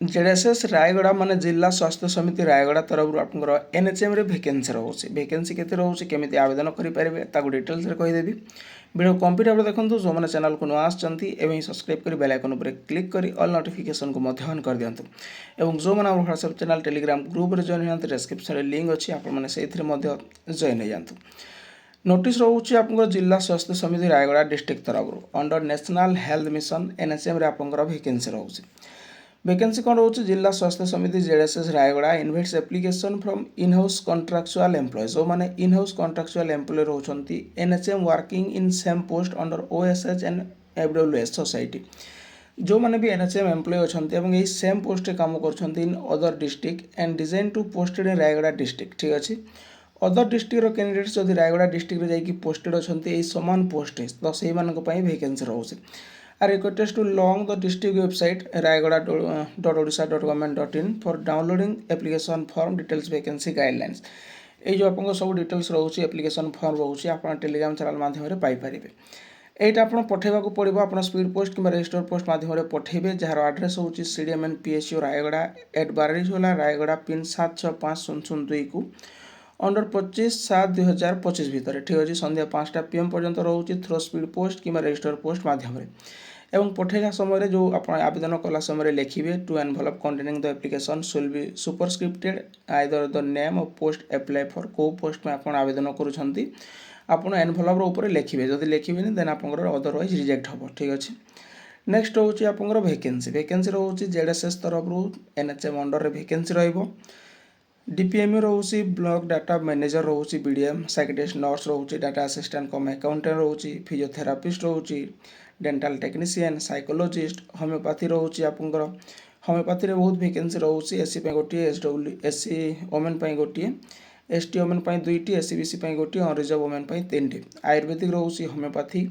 जेडएसएस रायगड़ा माने जिला स्वास्थ्य समिति रायगड़ा तरफ आपंकर एनएचएम रे वैकेंसी रोचे वैकेंसी केते रोचे केमिति आवेदन करि पारिबे ताको डिटेल्स रे कहि देबी वीडियो कंप्लीट भाव देखंतु जो माने चैनल को नुआ आछंती एवं सब्सक्राइब करि बेल आइकन ऊपर क्लिक करी ऑल नोटिफिकेशन को मध्य ऑन कर दियंतु एवं जो माने व्हाट्सएप चैनल टेलीग्राम ग्रुप रे जॉइन होयंतु डिस्क्रिप्शन रे लिंक अछि आपन माने सेथिरे मध्य जॉइन हो जांतु नोटिस रोचे आपंकर जिला स्वास्थ्य समिति रायगड़ा डिस्ट्रिक्ट तरफ under national health mission NHM रे आपंकर वैकेंसी रोचे वैकेंसी कौन रोचे जिला स्वास्थ्य समिति ZSS Rayagada invites application from in house contractual employ जो माने इन हाउस कॉन्ट्रैक्चुअल एम्प्लॉय रोचंती NHM working in same post under OSH and FWS society जो माने भी एनएचएम एम्प्लॉय अछंती एवं एही सेम पोस्ट रे काम करछंती in other district and design to posted in Rayagada district ठीक अछि अदर डिस्ट्रिक्ट रो कैंडिडेट्स जदि रायगड़ा डिस्ट्रिक्ट रे जाई पोस्टेड अछंती एही समान पोस्ट तो सेही मानक पई वैकेंसी रोचे are requested to log the district website rayagada.odisha.government.in for downloading application form details vacancy guidelines ये जो आपको सब डिटेल्स रोचे एप्लिकेशन फॉर्म रोचे आप टेलीग्राम चैनल माध्यम पाइपर एटा आप पठेबा को पड़ो आप स्पीड पोस्ट कि रजिस्टर पोस्ट माध्यम पठेबे जार आड्रेस हूँ CDMN PSU Rayagada at Baradijhola Rayagada pin 765002 को अंडर 25/7/2025 भितर ठीक अच्छे संध्या 5टा PM पर्यंत रोचे थ्रो स्पीड पोस्ट कि रजिस्टर पोस्ट माध्यम एवं पठेला समय जो आप आवेदन कला समय लिखे to envelope containing the application shall be superscripted either the name of post apply for को पोस्ट में आप आवेदन करुँच आप एनवलप ऊपर लिखे जदि लिखे देन आप अदरवाइज रिजेक्ट हम ठीक अच्छे नेक्स्ट रोचे आप वैकेंसी रोचे जेडएसएस तरफ एनएचएम अंडर वैकेंसी रहिबो डीपीएमयू रोचे ब्लॉक डाटा मैनेजर रोचे बीडीएम साइकेट्रिस्ट नर्स रोचे डाटा असिस्टेंट कम अकाउंटेंट रोचे फिजियोथेरापिस्ट रोचे डेंटल टेक्नीशियन साइकोलॉजिस्ट होम्योपैथी रोचे आपंकर होम्योपैथी बहुत वैकेंसी रोचे एससी गोटे एससी वोमेन गोटे एसटी वोमेन 2टी एससीबीसी गोटे अनरिजर्व वोमेन 3टी आयुर्वेदिक रोचे होम्योपैथी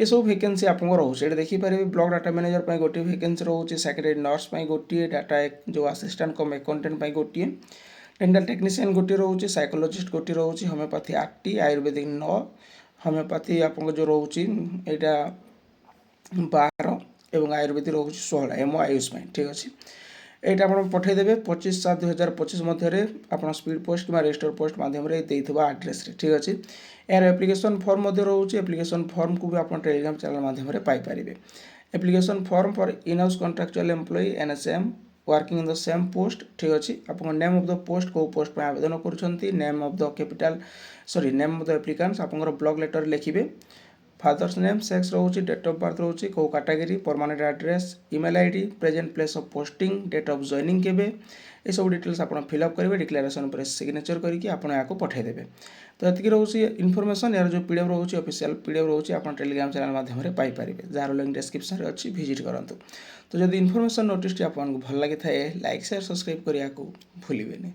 ये सब वैकेंसी आप रोचे देखिपारे ब्लॉक डाटा मैनेजर गोटे वैकेंसी रोचे सेक्रेटरी नर्स गोटे डाटा जो असिस्टेंट कम अकाउंटेंट गोटे डेंटल टेक्नीशियन गोटे रोचे साइकोलॉजिस्ट गोटे रोचे होम्योपैथी 8टी आयुर्वेदिक 9 होम्योपैथी आप जो रोचे यहाँ 12 एवं आयुर्वेदिक रोचे 16 एमओ आयुष ठीक अच्छे यहाँ आप पठेदेवे 25/7/2025 मध्य आप स्पीड पोस्ट कि रजिस्टर पोस्ट मध्यम आड्रेस ठीक अच्छे यार एप्लिकेशन फॉर्म रोचे एप्लिकेशन फॉर्म को भी आप टेलीग्राम चैनल मध्यम पाइपर application form for in house contractual employ NHM working in the same post ठीक अच्छे आप नेम ऑफ द पोस्ट को पोस्ट में आवेदन कर name of the capital sorry name of the applicants आप ब्लॉक लेटर लिखे फादर्स नेम सेक्स रोचे डेट ऑफ बर्थ रोचे को category permanent address email ID present place of posting date of joining केबे ये सब डिटेल्स आप फिलअप करेंगे डिक्लेरेशन पर सिग्नेचर करके आप पठेदेवे तो ये रोचे इनफॉरमेशन यार जो पीडीएफ रोचे ऑफिशियल पीडीएफ रोचे आप टेलीग्राम चैनल माध्यम पाइपर जार लिंक डिस्क्रिप्शन में अच्छी विजिट करूँ तो जब इनफॉरमेशन नोटिस आपको भल लगी थाए लाइक शेयर सब्सक्राइब करने को भूलें।